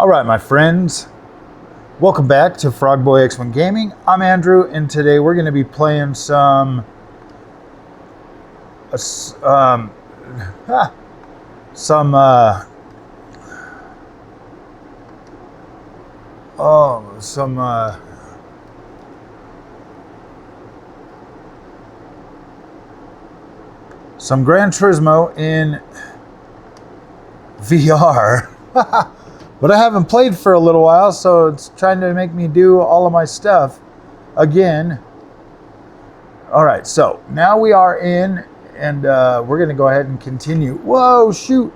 Alright my friends, welcome back to Frogboy X1 Gaming. I'm Andrew and today we're going to be playing some Gran Turismo in VR. But I haven't played for a little while, so it's trying to make me do all of my stuff again. All right, so now we are in, and we're going to go ahead and continue. Whoa, shoot.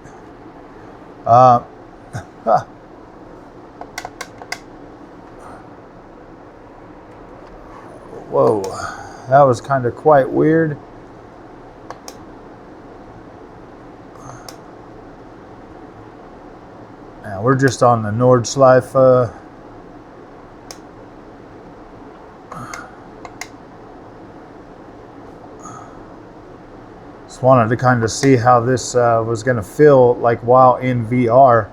Whoa, that was kind of quite weird. We're just on the Nordschleife. Just wanted to kind of see how this was going to feel like while in VR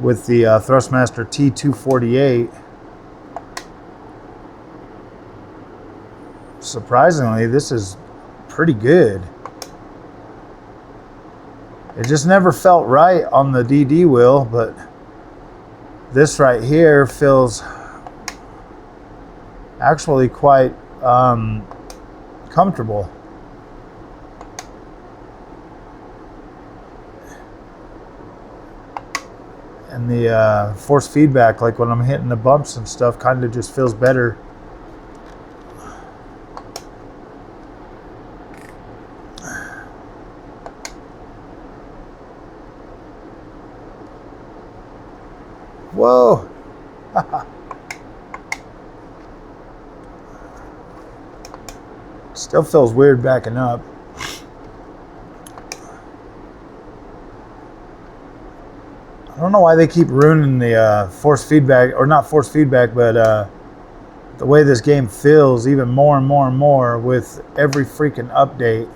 with the Thrustmaster T248. Surprisingly, this is pretty good. It just never felt right on the DD wheel, but this right here feels actually quite comfortable. And the force feedback, like when I'm hitting the bumps and stuff, kind of just feels better. Whoa! Still feels weird backing up. I don't know why they keep ruining the force feedback, or not force feedback, but the way this game feels even more and more and more with every freaking update.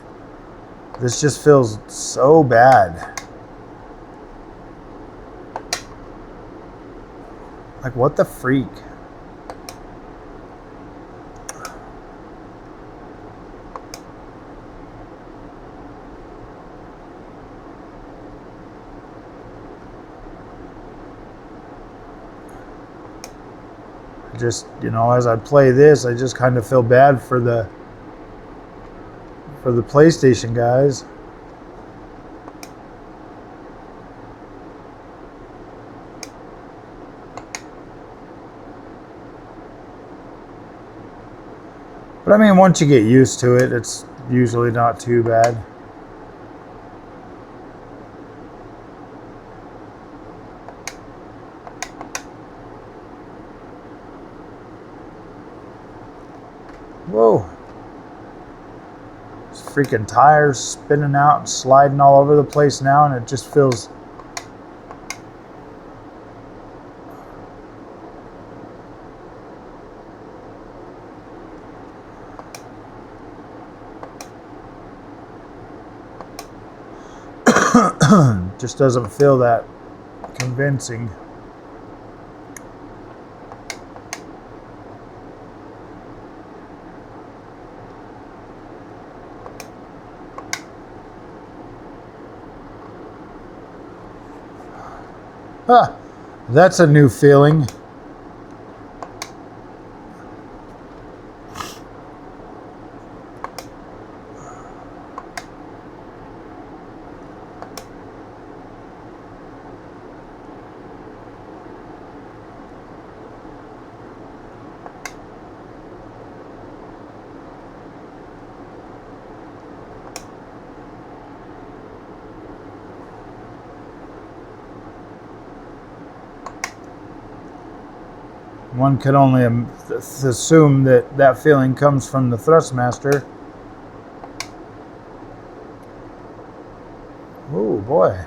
This just feels so bad. Like, what the freak? Just, you know, as I play this, I just kind of feel bad for the PlayStation guys. But I mean, once you get used to it, it's usually not too bad. Whoa. This freaking tires spinning out and sliding all over the place now, and it just feels... just doesn't feel that convincing. Huh, that's a new feeling. One could only assume that that feeling comes from the Thrustmaster. Oh boy.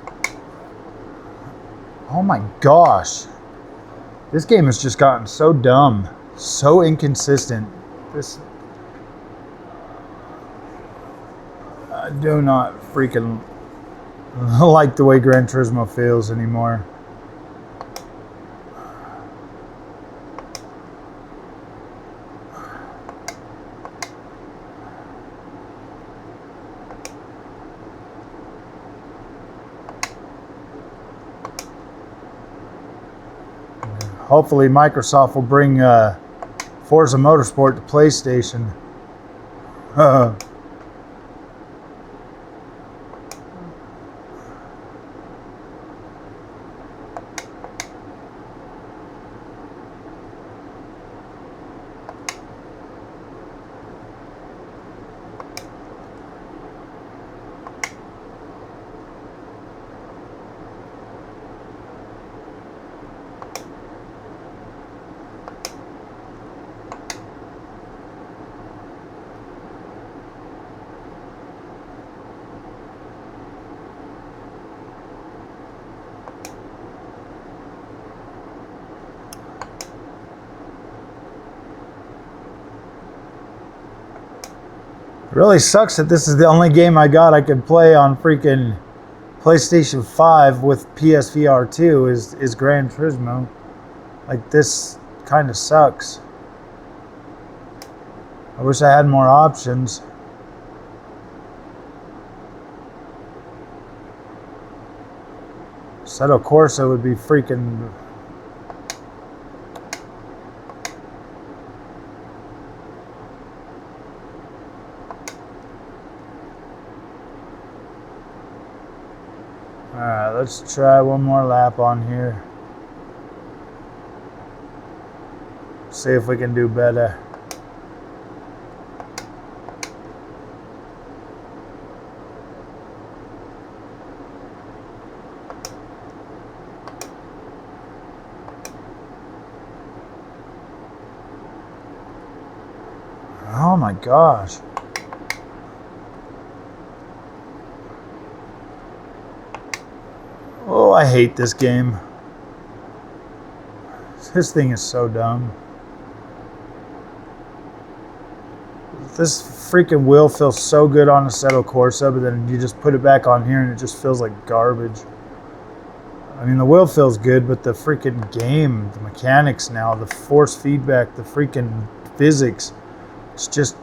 Oh my gosh. This game has just gotten so dumb, so inconsistent. I do not freaking like the way Gran Turismo feels anymore. hopefully Microsoft will bring Forza Motorsport to PlayStation. Really sucks that this is the only game I got I could play on freaking PlayStation 5 with PSVR2 is Gran Turismo. Like, this kind of sucks. I wish I had more options. Assetto Corsa would be freaking... Alright, let's try one more lap on here. See if we can do better. Oh my gosh. Oh, I hate this game. This thing is so dumb. This freaking wheel feels so good on Assetto Corsa, but then you just put it back on here and it just feels like garbage. I mean, the wheel feels good, but the freaking game, the mechanics now, the force feedback, the freaking physics, it's just,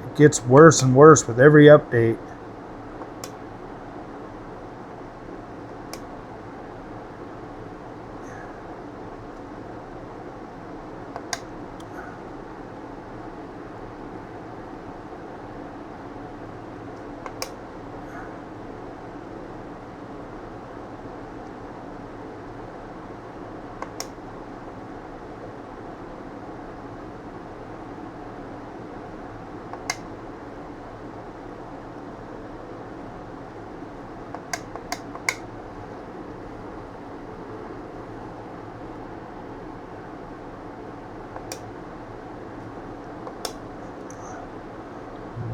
it gets worse and worse with every update.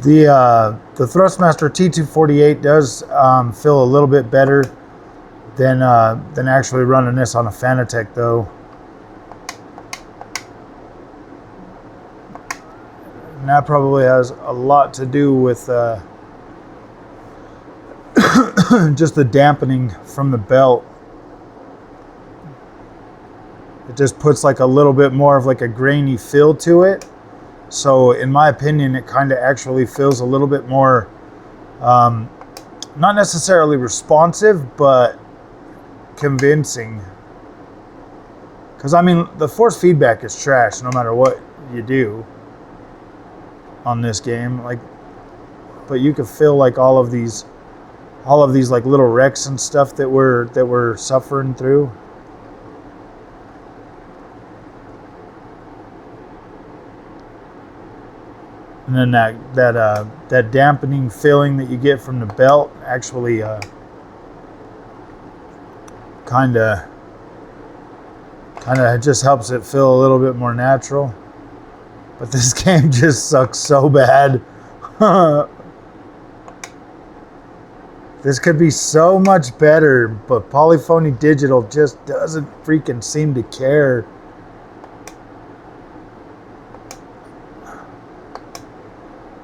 The Thrustmaster T248 does feel a little bit better than actually running this on a Fanatec, though. And that probably has a lot to do with just the dampening from the belt. It just puts like a little bit more of like a grainy feel to it. So in my opinion, it kind of actually feels a little bit more, not necessarily responsive, but convincing. Because I mean, the force feedback is trash no matter what you do on this game. Like, but you could feel like all of these like little wrecks and stuff that we're suffering through. And then that dampening feeling that you get from the belt actually kind of just helps it feel a little bit more natural. But this game just sucks so bad. This could be so much better, but Polyphony Digital just doesn't freaking seem to care.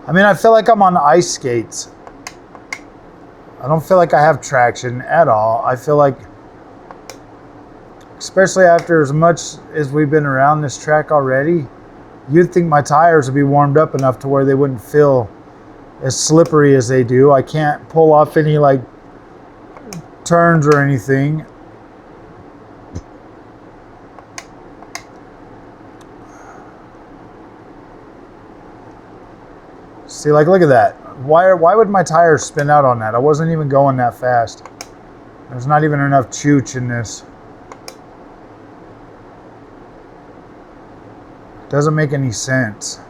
I mean, I feel like I'm on ice skates. I don't feel like I have traction at all. I feel like, especially after as much as we've been around this track already, you'd think my tires would be warmed up enough to where they wouldn't feel as slippery as they do. I can't pull off any like turns or anything. See, like, look at that. Why would my tires spin out on that? I wasn't even going that fast. There's not even enough chooch in this. Doesn't make any sense.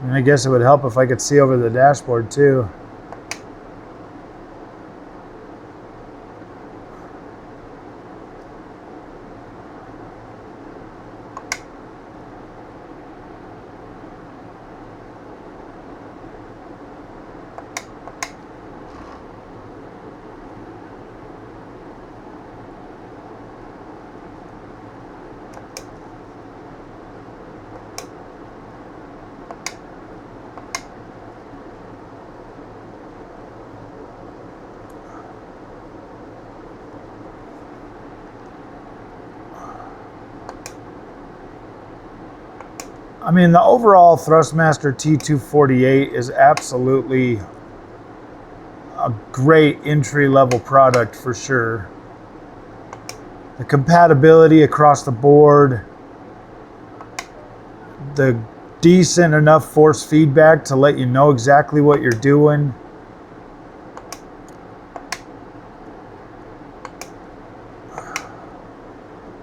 And I guess it would help if I could see over the dashboard too. I mean, the overall Thrustmaster T248 is absolutely a great entry-level product for sure. The compatibility across the board, the decent enough force feedback to let you know exactly what you're doing.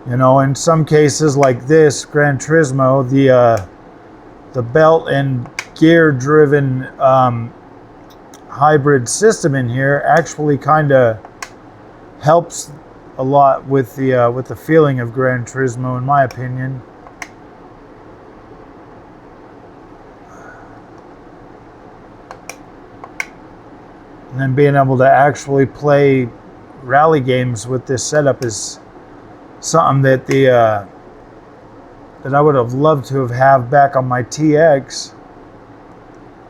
You know, in some cases like this, Gran Turismo, the belt and gear driven hybrid system in here actually kind of helps a lot with the feeling of Gran Turismo, in my opinion. And then being able to actually play rally games with this setup is something that that I would have loved to have back on my TX.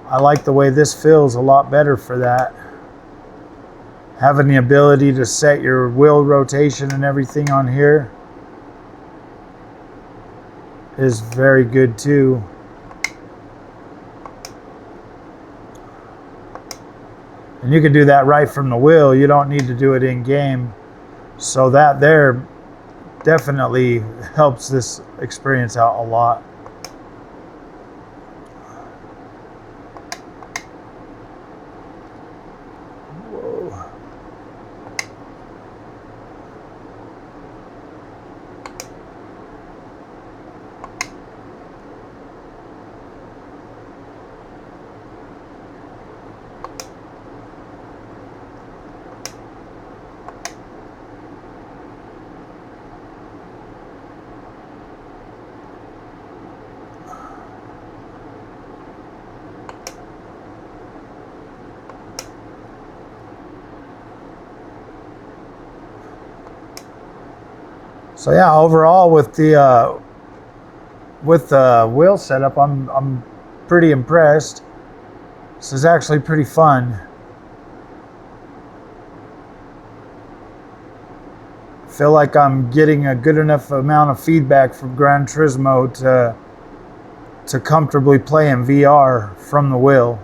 I like the way this feels a lot better for that. Having the ability to set your wheel rotation and everything on here is very good too. And you can do that right from the wheel. You don't need to do it in game. So that there definitely helps this experience out a lot. Whoa. So yeah, overall with the wheel setup, I'm pretty impressed. This is actually pretty fun. I feel like I'm getting a good enough amount of feedback from Gran Turismo to comfortably play in VR from the wheel.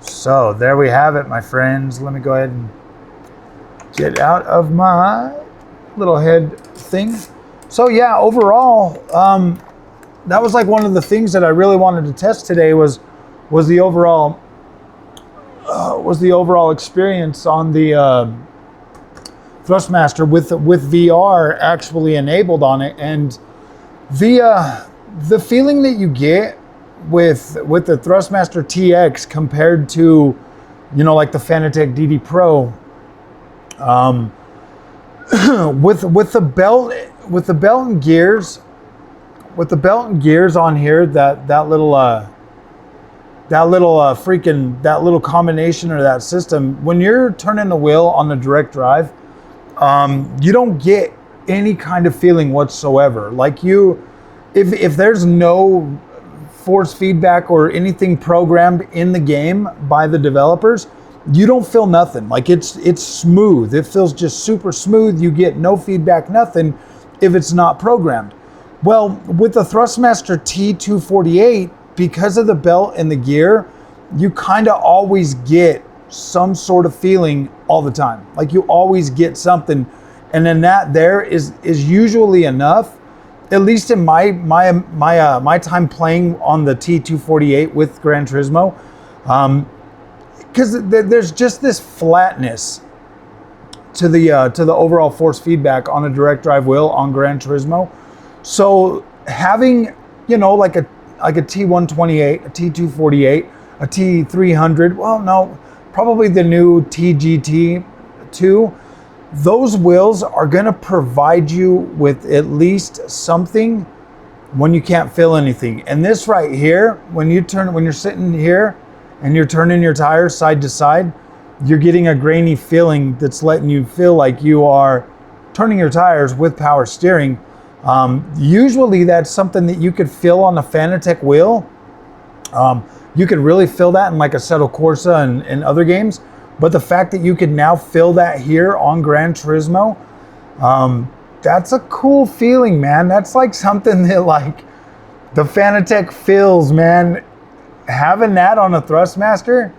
So there we have it, my friends. Let me go ahead and get out of my little head thing. So yeah, overall, that was like one of the things that I really wanted to test today was the overall experience on the Thrustmaster with VR actually enabled on it, and the feeling that you get with the Thrustmaster TX compared to, you know, like the Fanatec DD Pro, with the belt and gears, on here, that little combination or that system, when you're turning the wheel on the direct drive, you don't get any kind of feeling whatsoever. Like if there's no force feedback or anything programmed in the game by the developers, you don't feel nothing. Like it's smooth. It feels just super smooth. You get no feedback, nothing if it's not programmed. Well, with the Thrustmaster T248, because of the belt and the gear, you kind of always get some sort of feeling all the time. Like you always get something, and then that there is usually enough. At least in my time playing on the T248 with Gran Turismo, because there's just this flatness to the overall force feedback on a direct drive wheel on Gran Turismo. So having, you know, like a T128, a T248, a T300, well, no, probably the new TGT2, those wheels are going to provide you with at least something when you can't feel anything. And this right here, when you're sitting here and you're turning your tires side to side, you're getting a grainy feeling that's letting you feel like you are turning your tires with power steering. Usually that's something that you could feel on a Fanatec wheel. You could really feel that in like Assetto Corsa and other games. But the fact that you can now feel that here on Gran Turismo, that's a cool feeling, man. That's like something that like the Fanatec feels, man. Having that on a Thrustmaster,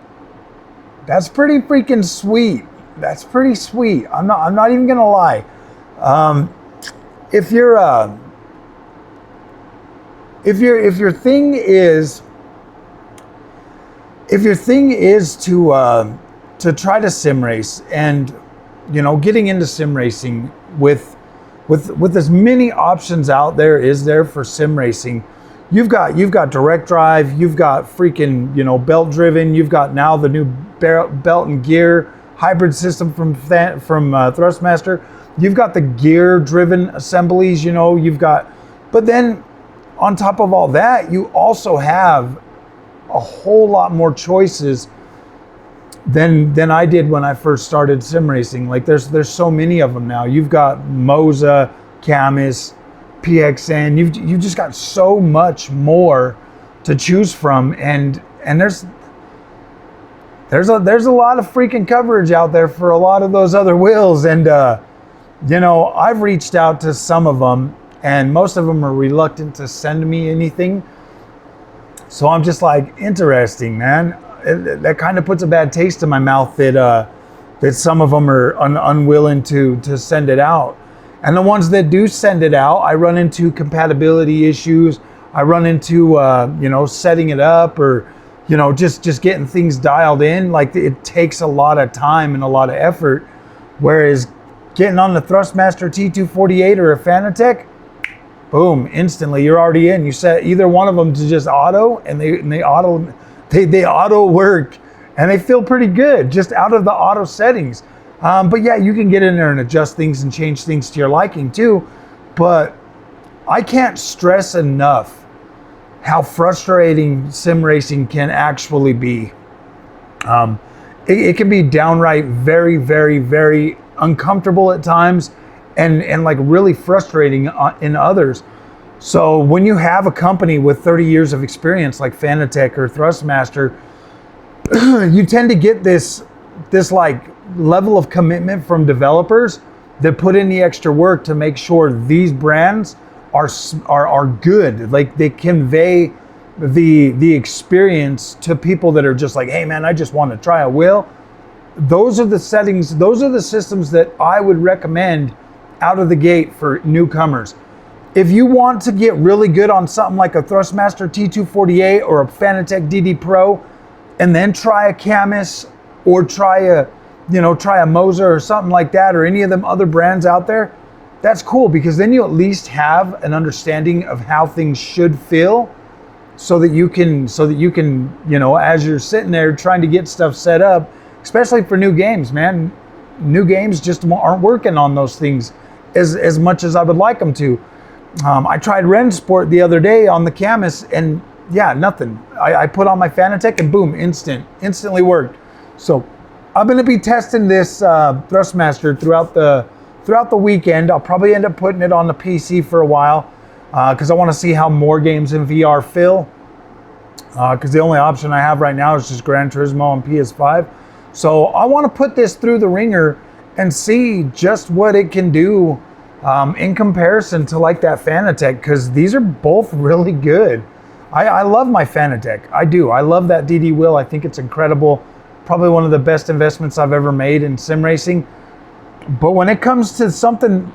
that's pretty freaking sweet. That's pretty sweet. I'm not even gonna lie. If your thing is to try to sim race, and you know, getting into sim racing with as many options out there is there for sim racing. You've got direct drive, you've got freaking, you know, belt driven, you've got now the new belt and gear hybrid system from Thrustmaster. You've got the gear driven assemblies, you know, but then on top of all that, you also have a whole lot more choices than I did when I first started sim racing. Like there's so many of them now. You've got MOZA, Camus, PXN. You've just got so much more to choose from, and there's a lot of freaking coverage out there for a lot of those other wheels. And you know, I've reached out to some of them, and most of them are reluctant to send me anything. So I'm just like, interesting, man. That kind of puts a bad taste in my mouth that some of them are unwilling to send it out. And the ones that do send it out, I run into compatibility issues. I run into you know, setting it up, or you know, just getting things dialed in. Like it takes a lot of time and a lot of effort. Whereas getting on the Thrustmaster T248 or a Fanatec, boom, instantly you're already in. You set either one of them to just auto, and they auto work, and they feel pretty good just out of the auto settings. But yeah, you can get in there and adjust things and change things to your liking too. But I can't stress enough how frustrating sim racing can actually be. It can be downright very, very, very uncomfortable at times, and like really frustrating in others. So when you have a company with 30 years of experience like Fanatec or Thrustmaster, you tend to get this like level of commitment from developers that put in the extra work to make sure these brands are good. Like they convey the experience to people that are just like, hey man, I just want to try a wheel. Those are the settings, those are the systems that I would recommend out of the gate for newcomers. If you want to get really good on something like a Thrustmaster T248 or a Fanatec DD Pro, and then try a Camus or try a MOZA or something like that, or any of them other brands out there, that's cool, because then you at least have an understanding of how things should feel, so that you can, you know, as you're sitting there trying to get stuff set up, especially for new games, man. New games just aren't working on those things as much as I would like them to. I tried Rensport the other day on the Camus, and yeah, nothing. I put on my Fanatec and boom, instantly worked. So I'm going to be testing this Thrustmaster throughout the weekend. I'll probably end up putting it on the PC for a while, because I want to see how more games in VR feel. because the only option I have right now is just Gran Turismo on PS5. So I want to put this through the ringer and see just what it can do in comparison to like that Fanatec, because these are both really good. I love my Fanatec. I do. I love that DD wheel. I think it's incredible. Probably one of the best investments I've ever made in sim racing. But when it comes to something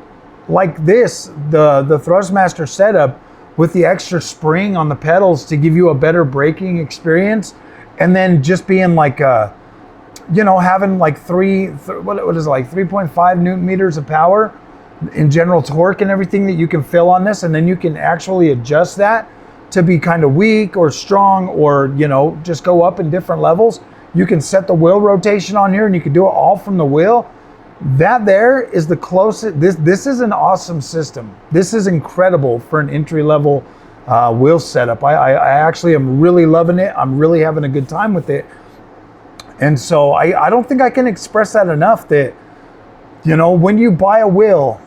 like this, the Thrustmaster setup with the extra spring on the pedals to give you a better braking experience, and then just being like having like what is it, like 3.5 Newton meters of power in general torque and everything that you can fill on this, and then you can actually adjust that to be kind of weak or strong, or just go up in different levels. You can set the wheel rotation on here, and you can do it all from the wheel. That there is the closest. This is an awesome system. This is incredible for an entry-level wheel setup. I actually am really loving it. I'm really having a good time with it. And so I don't think I can express that enough, that when you buy a wheel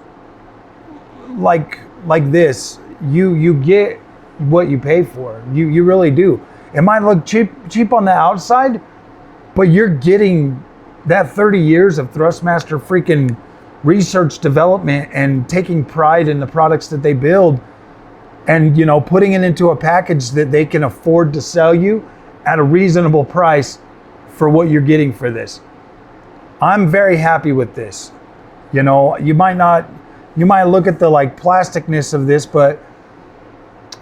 like this, you get what you pay for. You really do. It might look cheap on the outside, but you're getting that 30 years of Thrustmaster freaking research development and taking pride in the products that they build, and putting it into a package that they can afford to sell you at a reasonable price for what you're getting for this. I'm very happy with this. You might look at the like plasticness of this, but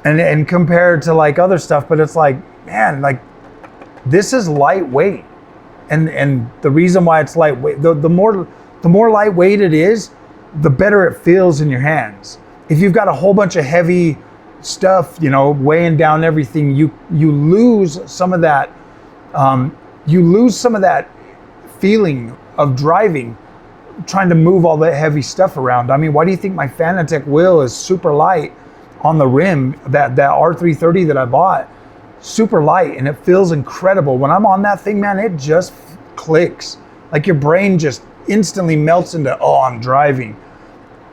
and compare it to like other stuff, but it's like, man, like this is lightweight. And the reason why it's lightweight, the more lightweight it is, the better it feels in your hands. If you've got a whole bunch of heavy stuff, weighing down everything, you lose some of that. You lose some of that feeling of driving, trying to move all that heavy stuff around. I mean, why do you think my Fanatec wheel is super light on the rim? That R330 that I bought, super light, and it feels incredible. When I'm on that thing, man, it just clicks. Like your brain just instantly melts into, oh, I'm driving.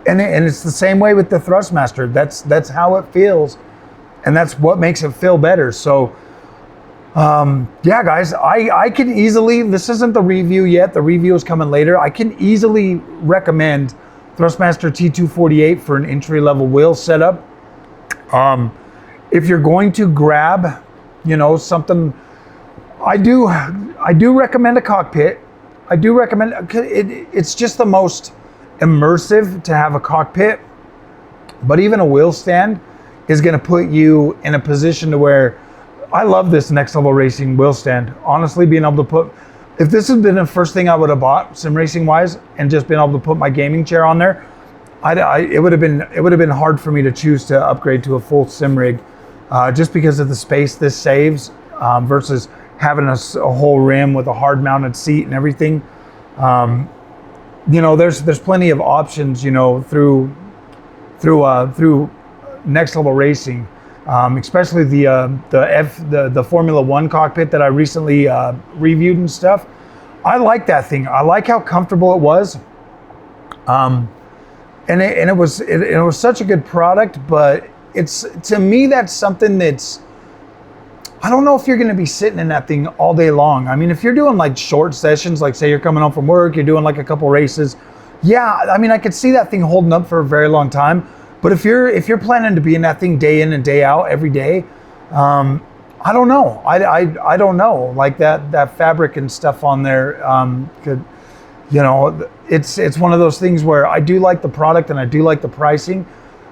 And it's the same way with the Thrustmaster. That's how it feels, and that's what makes it feel better. So yeah, guys, I can easily, this isn't the review yet, the review is coming later. I can easily recommend Thrustmaster T248 for an entry-level wheel setup. If you're going to grab something, I do recommend a cockpit. I do recommend it's just the most immersive to have a cockpit, but even a wheel stand is going to put you in a position to where I love this Next Level Racing wheel stand. Honestly, being able to put, if this had been the first thing I would have bought sim racing wise, and just been able to put my gaming chair on there, it would have been hard for me to choose to upgrade to a full sim rig, just because of the space this saves, versus having a whole rim with a hard mounted seat and everything. There's plenty of options, through Next Level Racing, especially the Formula One cockpit that I recently reviewed and stuff. I like that thing. I like how comfortable it was. And it was such a good product, but to me, that's something that's, I don't know if you're going to be sitting in that thing all day long. I mean, if you're doing like short sessions, like say you're coming home from work, you're doing like a couple races. Yeah, I mean, I could see that thing holding up for a very long time. But if you're planning to be in that thing day in and day out every day, I don't know. I don't know. Like that fabric and stuff on there could, it's one of those things where I do like the product and I do like the pricing,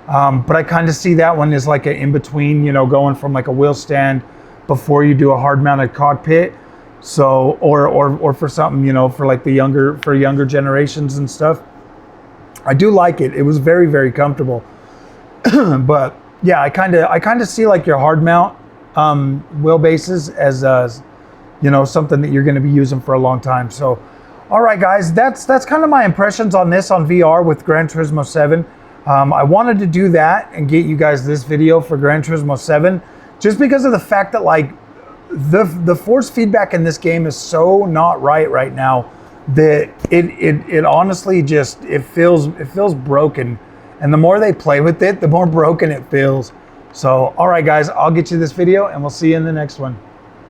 but I kind of see that one as like an in between, going from like a wheel stand before you do a hard mounted cockpit. So or for something, for like younger generations and stuff. I do like it. It was very, very comfortable. But yeah, I kind of see like your hard mount wheelbases as something that you're going to be using for a long time. So all right, guys, that's kind of my impressions on this on VR with Gran Turismo 7. I wanted to do that and get you guys this video for Gran Turismo 7 just because of the fact that like the force feedback in this game is so not right now that it honestly just it feels broken. And the more they play with it, the more broken it feels. So, all right, guys, I'll get you this video and we'll see you in the next one.